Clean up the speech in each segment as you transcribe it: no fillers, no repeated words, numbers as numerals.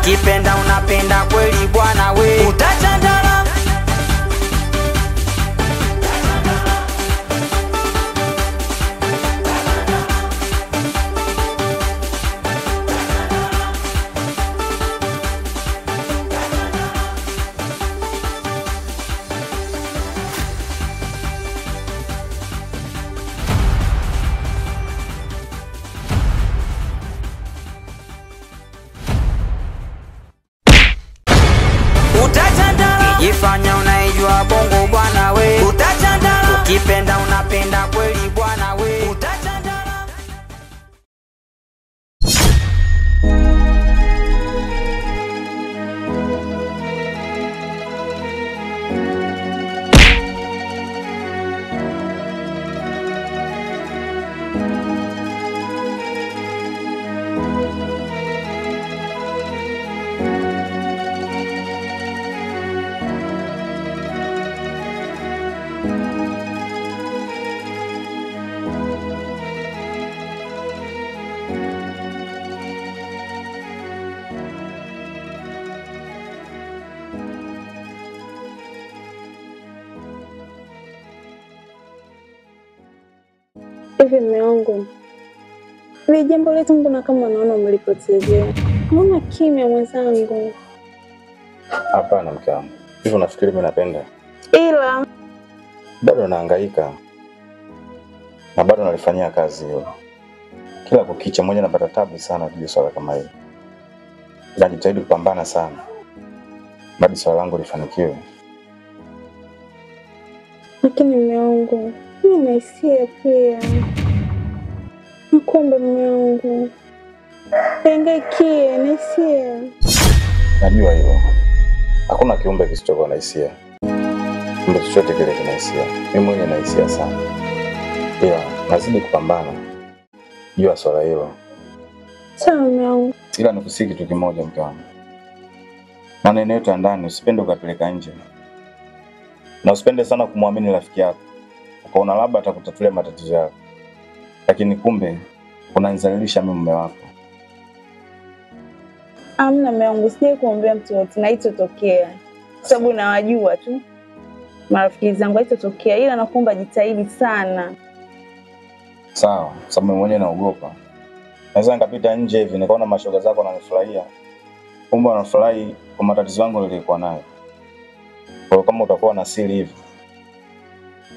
ukipenda unapenda kweli bwana we. Utachandala ifanya unaijua bongo bwana we. Utachandala ukipenda unapenda kweli bwana we. Utachandala hivi mume wangu. Ni jambo letu mbona kama naona mlipotezea. Mbona kimya mwenzangu? Hapana mke wangu. Hivi unafikiri mimi napenda? Ila bado nahangaika. Na bado nalifanyia kazi hiyo. Kila kukicha mmoja napata tabu sana juu swala kama hili. Najitahidi kupambana sana. Bado swala langu lifanikiwe. lakini mume wangu, mimi naisia pia. Nakuomba mume wangu. Hangaikie naisia. Najua hilo. Hakuna kiumbe kisichokuwa na hisia. Kiumbe chochote kile kina hisia. Mimi mwenyewe na hisia sana. Ila nazidi kupambana juu swala hilo. Sawa mume wangu. Ila nikusihi kitu kimoja mke wangu. Maneno yetu ya ndani usipende ukapeleka nje. Na usipende sana kumwamini rafiki yako. Ukaona labda atakutatulia matatizo yako. Lakini kumbe unanizalilisha mimi mume wako. Amna mume wangu, sije kuombea mtu wote na itotokea. Sababu nawajua tu marafiki zangu itotokea, ila nakuomba jitahidi sana. Sawa, sababu mwenyewe naogopa. Naweza nikapita nje hivi nikaona mashoga zako wananifurahia. Kumbe wanafurahi kwa matatizo yangu nilikuwa nayo. Kwa kama utakuwa na siri hivi,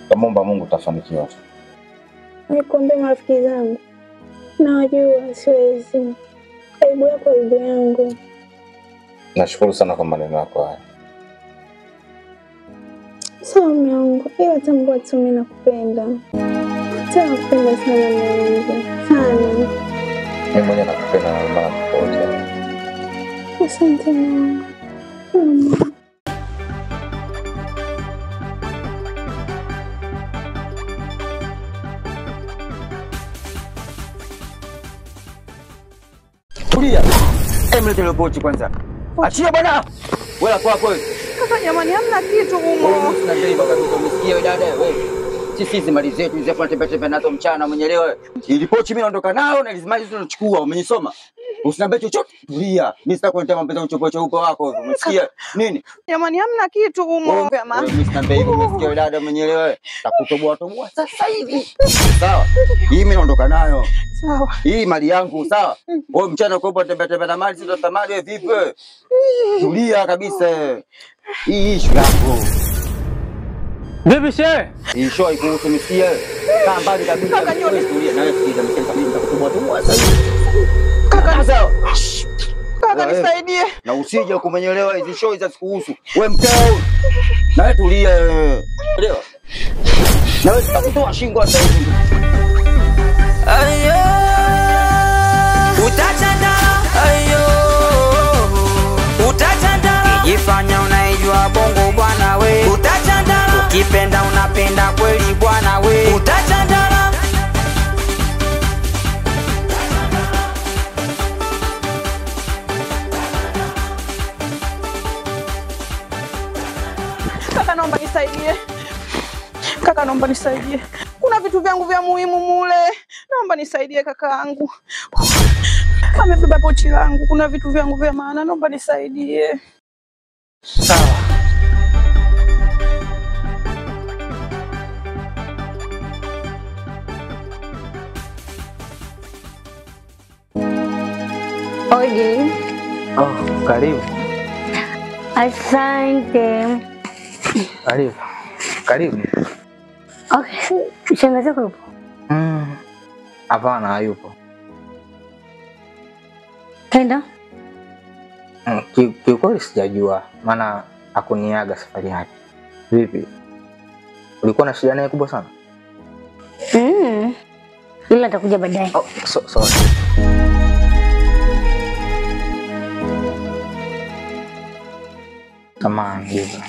naomba Mungu utafanikiwa tu. Nikuombe marafiki zangu. Nawajua siwezi. Aibu yako aibu yangu. Nashukuru sana kwa maneno yako haya. Sawa mume wangu, ila tambua tu mimi nakupenda. Nakupenda sana mume wangu. Sana. Mimi mwenyewe nakupenda na mama popote. Asante mume wangu. Tulia. Emlete ile pochi kwanza. Achia bwana. Wewe kwa kweli. Kaka jamani hamna kitu humo. Tunajaribu kabisa umesikia dada wewe. Sisi mali zetu hizo tunatembea nazo mchana mwenyewe. Ile pochi mimi naondoka nayo na hizo mali tunachukua umenisoma. Usiniambie chochote. Tulia. Mimi sitaki kuletea mambo ya uchopocho huko wako. Umesikia? Nini? Jamani hamna kitu humo. Mimi sinaambia hivyo umesikia dada mwenyewe. Takutoboa sasa hivi. Sawa. Hii mimi naondoka nayo. Sawa. Hii mali yangu, sawa? Wewe mchana uko tembea na mali sio thamani wewe vipi wewe? Tulia kabisa. Hii issue yako. Vipi shehe? Hii show ikuhusu msia. Kaa mbali kabisa. Kaka nyoni. Tulia na wewe sikiliza msema kabisa nitakutoboa sasa. Kaka sawa. Kaka nisaidie. Na usije kumenyelewa hizi show za sikuhusu. Wewe mkeo. Na wewe tulia wewe. Elewa? Na wewe tutakutoa shingo sasa hivi. Ayo utachandala, ayo utachandala, ifanya unaijua bongo bwana we. Utachandala ukipenda unapenda kweli bwana we. Utachandala Kaka naomba nisaidie. Kaka naomba nisaidie. Kuna vitu vyangu vya muhimu mule. Naomba nisaidie kakaangu. Amebeba pochi langu, kuna vitu vyangu vya maana, naomba nisaidie. Sawa. Oje. Oh, karibu. Asante. Karibu. Karibu. Okay, shangazi yako yupo? Hapana, hayupo. Kenda? Kiukweli sijajua, maana hakuniaga safari yake. Vipi? Ulikuwa na shida naye kubwa sana? Ila atakuja baadaye. Oh, sorry. Samahani, hivyo.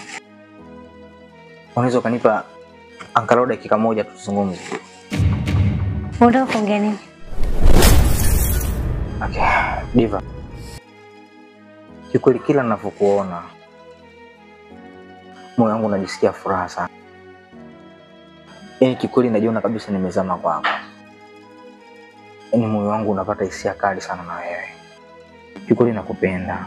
Unaweza kunipa angalau dakika moja tuzungumze? Unataka kuongea nini? Okay, Diva. Kikweli kila ninapokuona moyo wangu unajisikia furaha sana. Yaani kikweli najiona kabisa nimezama kwako. Yaani moyo wangu unapata hisia kali sana na wewe. Kikweli nakupenda.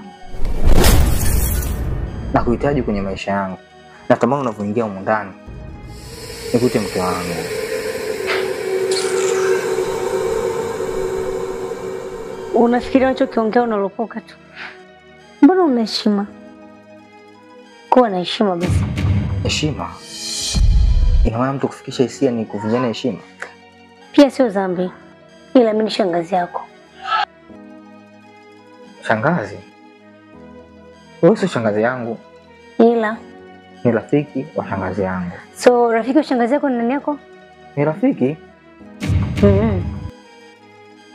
Nakuhitaji kwenye maisha yangu. Natamani unapoingia humu ndani nikute mke wangu. Unafikiria unachokiongea unalopoka tu. Mbona una heshima? Kuwa na heshima basi. Heshima? Ina maana mtu kufikisha hisia ni kuvunjana heshima? Pia sio dhambi. Ila mimi ni shangazi yako. Shangazi? Wewe sio shangazi yangu. Ila ni rafiki wa shangazi yangu. So rafiki wa shangazi yako ni nani yako? Ni rafiki?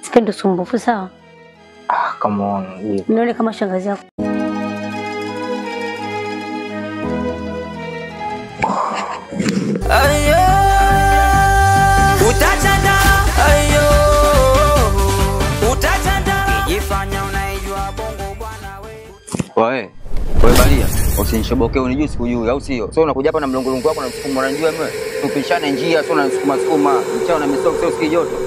Sipendi usumbufu, sawa? Come on, leave. Nione kama shangazi yako. Ayo, utachanda. Ayo, utachanda. Kijifanya unaijua bongo bwana we. Wewe balia, usinishoboke unijui sikujui au sio? So unakuja hapa na mlongolongo wako na mfumo unanijua mimi. Tupishane njia, so unasukuma mchana na misoko sio sikii joto.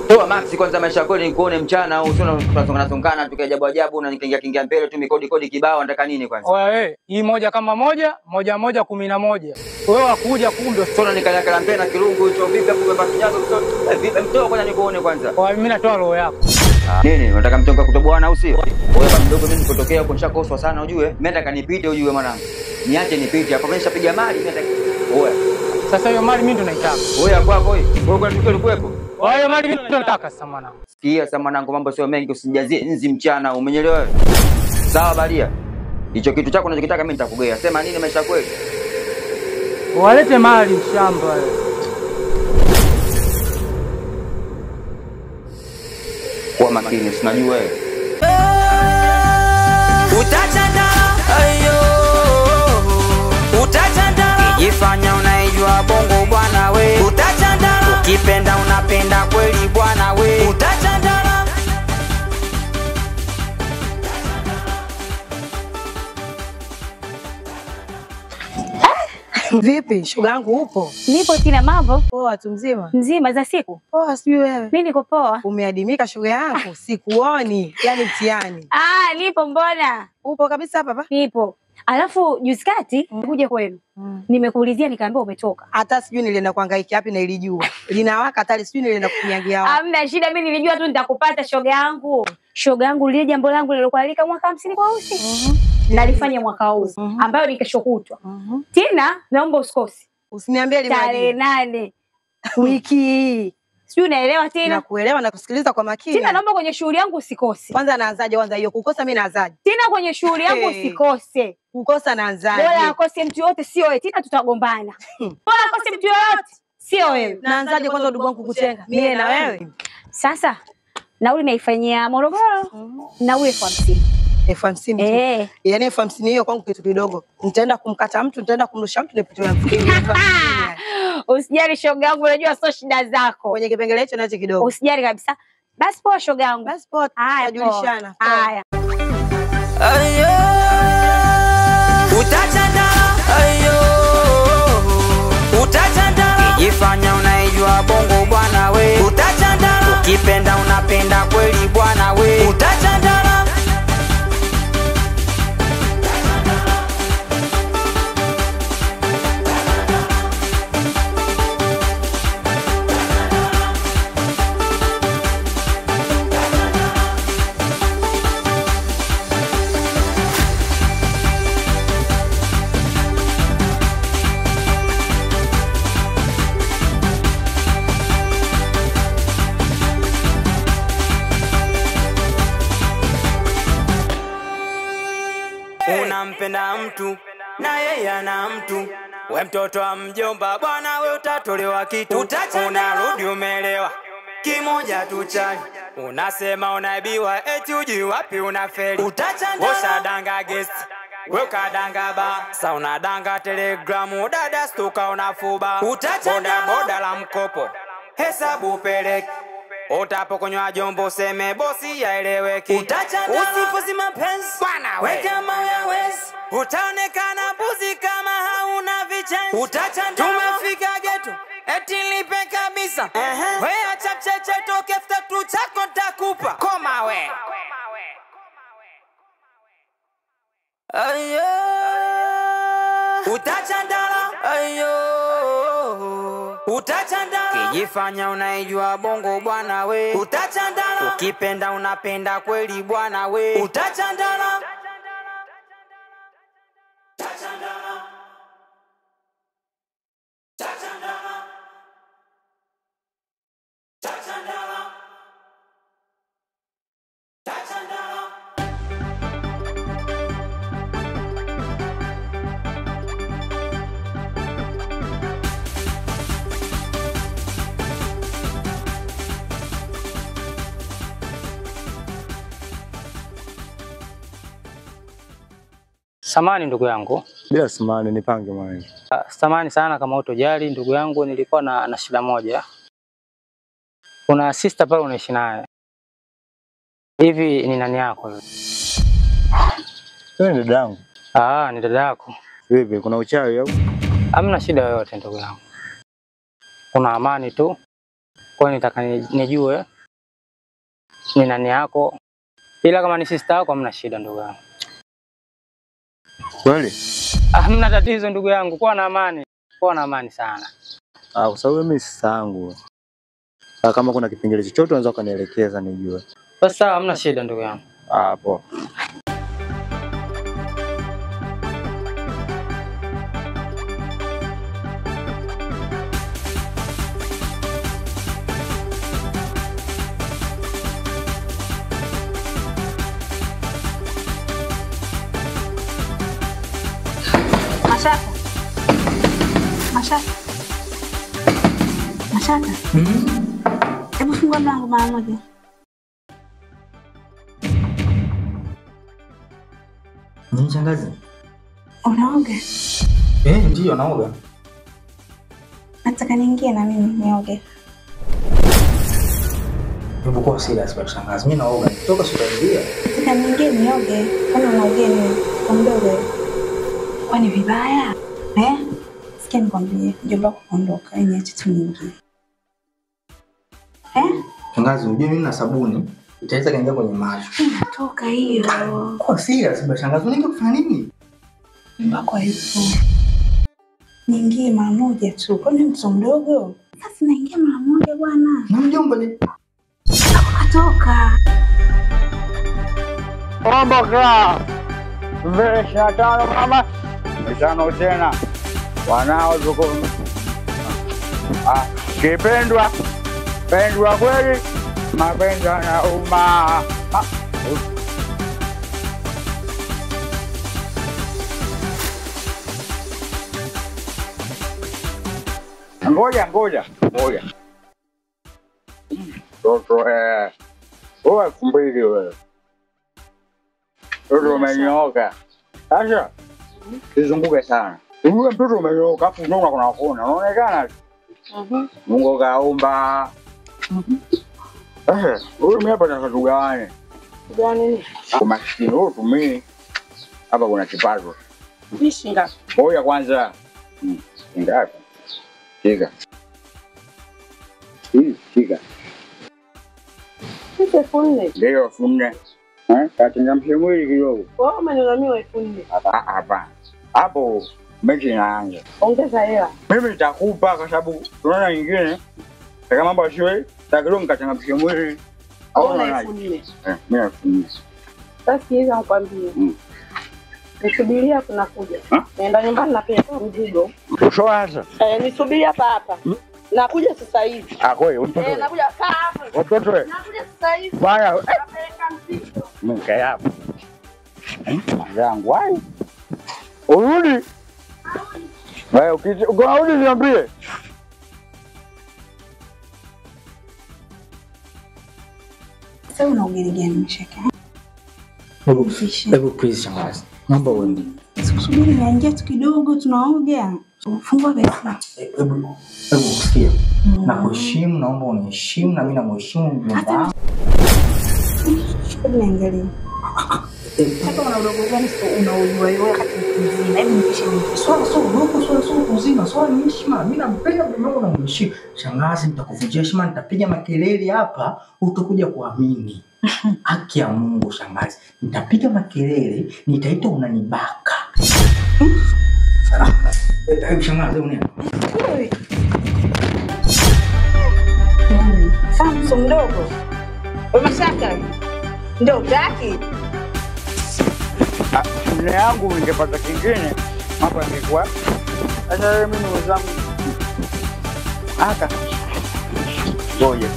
Toa Max kwanza maisha yako nikuone mchana au sio tunasongana tukiajabu ajabu na nikiingia mbele tu mikodi kibao nataka nini kwanza? Oya wewe, hii moja kama moja 11. Wewe wakuja kumbe sio nikala mpena na kirungu hicho vipi hapo baba kinyazo vipi mtoa kwanza nikuone kwanza. Oya mimi natoa roho yako. Nini? Unataka mtonga kutoboana au sio? Wewe baba mdogo mimi nikotokea huko nishakoswa sana ujue. Mimi nataka nipite ujue mwanangu. Niache nipite hapo mimi nishapiga mali mimi nataka. Oya. Sasa hiyo mali mimi ndo naitaka. Oya kwako hii. Wewe kwa nini ulikuwepo? Oya mali mimi ndo nataka sasa mwanangu. Sikia sasa mwanangu mambo sio mengi usijazie nzi mchana umenyelewa wewe? Sawa balia. Hicho kitu chako unachokitaka mimi nitakugea. Sema nini maisha kweli? Walete mali shamba wewe. Kwa makini sinajua wewe. Utachanda. Ayo, utachanda. Kijifanya unaijua bongo bwana we. Utachanda. Ukipenda unapenda kweli bwana we. Utachanda. Vipi, shoga yangu upo? Nipo Tina, mambo? Poa tu mzima. Nzima za siku? Poa, sijui wewe. Mimi niko poa. Umeadimika shoga yangu, sikuoni. Yaani mtihani. Nipo mbona? Upo kabisa hapa? Nipo. Alafu juzi kati kuja kwenu. Nimekuulizia nikaambiwa umetoka. Hata sijui nilienda kuhangaika wapi na ilijua. Linawaka tali sijui nilienda kunyagia wapi. Hamna shida, mimi nilijua tu nitakupata shoga yangu. Shoga yangu lile jambo langu lilokualika mwaka 50 kwa usi. Nalifanya mwaka huu ambayo ni kesho kutwa. Tina, naomba usikose. Usiniambie limadi. Tarehe 8 wiki hii. Sijui unaelewa Tina? Nakuelewa na kusikiliza kwa makini. Tina, naomba kwenye shughuli yangu usikose. Kwanza naanzaje kwanza hiyo kukosa mimi naanzaje? Tina, kwenye shughuli yangu usikose. Kukosa naanzaje? Bora akose mtu yote sio wewe. Tina, tutagombana. Bora akose mtu yote sio wewe. Naanzaje kwanza ndugu wangu kukutenga? Mimi na wewe. Sasa nauli naifanyia Morogoro. Nauli 50. 50. Yaani 50 hiyo kwangu kitu kidogo. Nitaenda kumkata mtu, nitaenda kumrusha mtu nipite na 50. Usijali shoga yangu, unajua sio shida zako. Kwenye kipengele hicho nacho kidogo. Usijali kabisa. Basi poa shoga yangu. Basi poa. Tajulishana. Haya. Ayo, utachanda. Ayo, utachanda. Kijifanya unaijua bongo bwana we. Utachanda. Ukipenda unapenda kweli bwana we. mtu na yeye ana mtu. We mtoto wa mjomba bwana, we utatolewa kitu, unarudi umelewa kimoja tu chali, unasema unaibiwa eti ujui wapi unafeli. Ushadanga guest, we ukadanga ba, sa unadanga telegramu, dada stuka unafuba. Boda boda la mkopo, hesabu peleki, utapokonywa jombo seme bosi yaeleweki. Usifuzi mapenzi bwana we kama uyawezi, utaonekana buzi kama hauna vichenzi. Tumefika geto eti lipe kabisa, we acha mcheche toke ftatu chako ntakupa. Koma we ayo, utachandala ayo, utachandala. Kijifanya unaijua bongo bwana we, utachandala. Ukipenda unapenda kweli bwana we, utachandala. Samani ndugu yangu. Bila samani nipange mwanangu. Samani sana kama utojali ndugu yangu, nilikuwa na shida moja. Kuna sister pale unaishi naye. Hivi ni nani yako wewe? Wewe ni dada yangu. Ni dada yako. Vipi, kuna uchawi au? Hamna shida yoyote ndugu yangu. Kuna amani tu. Kwa hiyo nitaka nijue ni nani yako. Ila kama ni sister yako hamna shida ndugu yangu. Kweli? Hamna tatizo ndugu yangu, kuwa na amani. Kuwa na amani sana. Kwa sababu mimi si sangu. Kama kuna kipengele chochote unaweza kunielekeza nijue. Basi sawa, hamna shida ndugu yangu. Poa. Mashaka. Mashaka. Hebu fungua mlango mara moja. Nini shangazi? Unaoga? Ndio naoga. Nataka niingie na mimi nioge. Hebu kwa serious kwa shangazi. Mimi naoga. Toka sitaingia. Nataka niingie nioge. Kwani unaoga nini? Ondoge. Kwani vibaya? Sikia nikwambie, mjomba kuondoka, niache tu niingie. Shangazi, unajua mimi na sabuni itaweza kaingia kwenye macho. Inatoka hiyo. Kwa serious bwana shangazi, unaingia kufanya nini? Mbako hivyo. Niingie mara moja tu. Kwani mtu mdogo? Sasa naingia mara moja bwana. Na mjomba ni katoka. Omboka. Mbesha tano mama. Mchano tena. Wanao zuko. Kipendwa. Pendwa kweli. Mapenzi na uma. Ngoja. Toto wewe kumbili wewe. Toto umenyoka. Sasa sizunguke sana. Wewe mtoto umenyoka afu unaona kuna unaonekana. Mungu kaumba. Wewe mimi hapa nataka tugawane. Gani? Umaskini wewe tumii. Hapa kuna kipato. Nishinga. Ngoja kwanza. Ngapi? Shika. Shika. Sisi funne. Ndio funne. Kachangamshe mwili kidogo. Wewe umenunua funne. Hapa. Hapo mechi inaanza. Ongeza hela. Mimi nitakupa kwa sababu tunaona nyingine. Kama mambo shule, takilo mkachangamshe mwili. Au na funne. Mimi nafunne. Sasa hizo nakwambia. Nisubiria tunakuja. Naenda nyumbani na pesa mzigo. Ushoanza. Nisubiri hapa. Nakuja sasa hivi. Kweli mtoto. Nakuja hapa. Mtoto. Nakuja sasa hivi. Bwana. Napeleka mzigo. Mke hapo. Zangu wai. Urudi. Wewe ukirudi niambie. Sasa unaongea gani mshaka? Hebu please shangazi. Naomba uende. Sikusubiri niingie tu kidogo tunaongea. Fungua basi. Hebu usikie. Nakuheshimu, naomba uniheshimu na mimi namheshimu mjomba. Hebu niangalie. Hata una udogo gani sio unaujua wewe wakati mzima. Hebu nipishe nipishe. Swala kuzima, swala ni heshima. Mimi nampenda mjomba wangu na mheshimu. Shangazi, nitakuvunjia heshima, nitapiga makelele hapa, utakuja kuamini. Haki ya Mungu shangazi. Nitapiga makelele, nitaita unanibaka. Hebu shangazi, uniona. Samson mdogo. Umeshaka? Ndio utaki? Mume yangu ningepata kingine hapa ningekuwa. Sasa mimi ni wazangu. Aka. Ngoja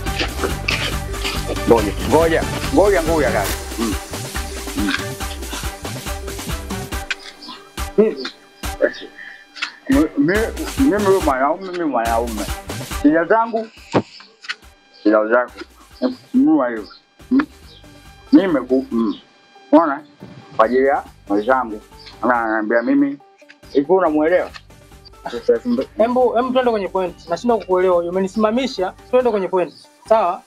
kaka. Mimi mwanaume. Sija zangu. Sija zako. Mwa hiyo. Unaona? Kwa ajili ya wenzangu. Ananiambia mimi hivi unamuelewa? Hebu twende kwenye point. Nashindwa kukuelewa. Umenisimamisha, twende kwenye point. Sawa?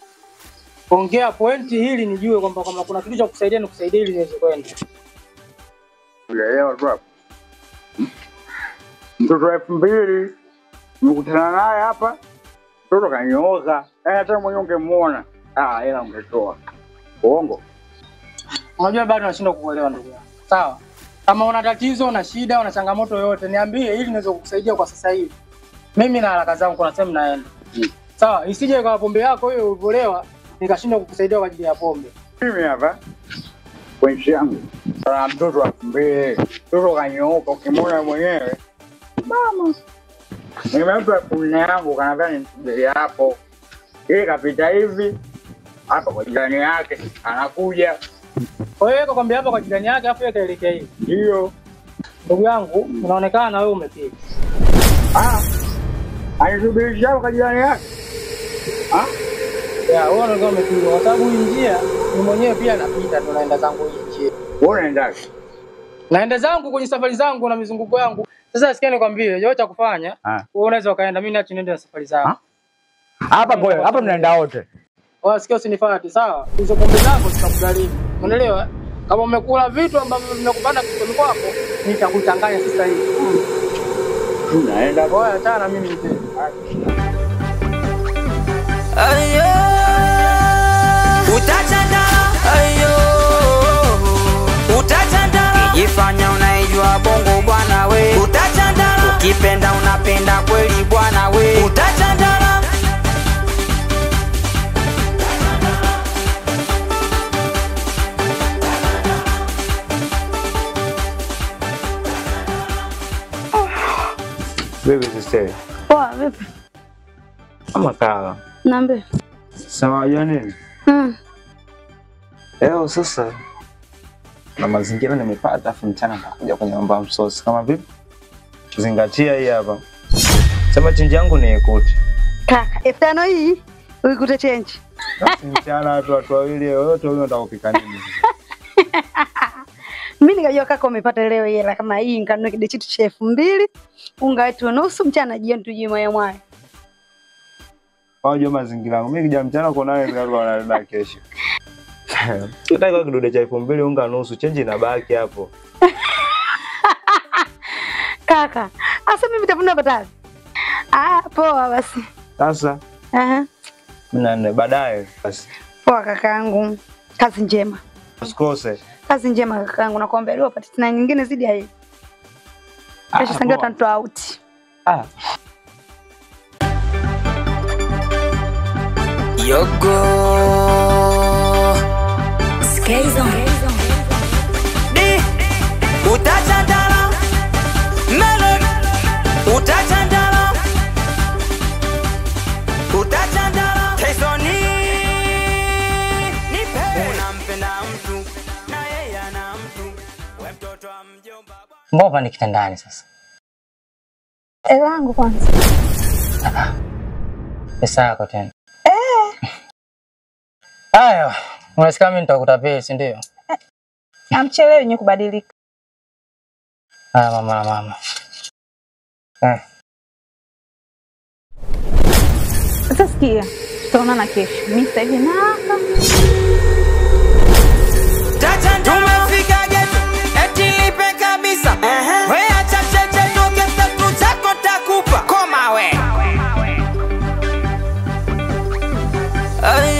Ongea point hili nijue kwamba kama kuna kitu cha kukusaidia nikusaidie ili niweze kwenda. Unaelewa bro? Mtoto 2000 nimekutana naye hapa. Mtoto kanyoza. Hata mwenyewe ungemuona. Ila ungetoa. Uongo. Unajua bado nashindwa kukuelewa ndugu yangu. Sawa? Kama una tatizo, una shida, una changamoto yoyote, niambie ili niweze kukusaidia kwa sasa hivi. Mimi na haraka zangu kuna sehemu naenda. Sawa, isije kwa pombe yako hiyo ulivolewa nikashindwa kukusaidia kwa ajili ya pombe. Mimi hapa kwa nchi yangu. Kuna mtoto wa 2000. Mtoto kanyooka ukimwona mwenyewe. Mama. Nimempa kuna yangu kanadhani nisubiri hapo. Yeye kapita hivi hapa kwa jirani yake anakuja. Kwa hiyo kwambia hapa kwa jirani yake afu yeye kaelekea hivi. Ndio. Ndugu yangu, unaonekana wewe umepiga. Anisubirishia kwa jirani yake. Wewe unaona umepiga kwa sababu hii njia ni mwenyewe pia napita ndo naenda zangu hii njia. Wewe unaenda? Naenda zangu kwenye safari zangu na mizunguko yangu. Sasa sikia nikwambie, yote cha kufanya, wewe unaweza ukaenda, mimi niache niende na safari zangu. Hapa mnaenda wote. Sikia usinifuate, sawa? Hizo pombe zako zitakugharimu. Unaelewa? Kama umekula vitu ambavyo vinakupanda kichwani kwako, nitakuchanganya sasa hivi. Tunaenda bora hata na mimi nje. Ayo. Utachandala. Ayo. Utachandala. Ukifanya unaijua bongo bwana we. Utachandala. Ukipenda unapenda kweli bwana we. Utachandala. Vipi sister? Poa, vipi? Kama kawa. Niambie. Sawa ya nini? Leo sasa na mazingira nimepata afu mchana nitakuja kwenye mambo ya msosi. Kama vipi? Zingatia hii hapa. Sema change yangu ni ikute. Kaka, 5 hii uikute change. Basi mchana watu wawili wote huyo atakupika nini? Mimi nikajua kaka umepata leo hela kama hii nganunue kidechitu cha 2000, unga wetu nusu mchana jioni tujue moyo mwae. Wajua mazingira yangu. Mimi kija mchana kwa nawe ndio na kesho. Tutaka kidude cha 2000 unga nusu change inabaki hapo. Kaka, asa mimi nitafuna batali. Poa basi. Sasa. Mimi baadaye basi. Poa kakaangu. Kazi njema. Usikose. Kazi njema kakaangu, nakuombea leo upate tena nyingine zidi ya hii. Kesho sangia tanto out. Yogo. Skazon. Utachandala. Melon. Utachandala. Utachandala. Kesoni. Unampenda mtu na yeye ana mtu. Wewe mtoto wa mjomba. Mbona ni kitandani sasa? Hela yangu kwanza. Pesa yako tena. Haya, unasikia mimi nitakutapeli, si ndio? Amchelewe yenye kubadilika. Mama. Sasa sikia, tutaonana kesho. Mimi sasa hivi naaka. Tumefika geto, eti lipe kabisa. We acha cheche toke tatu chako takupa. Koma we. Ay.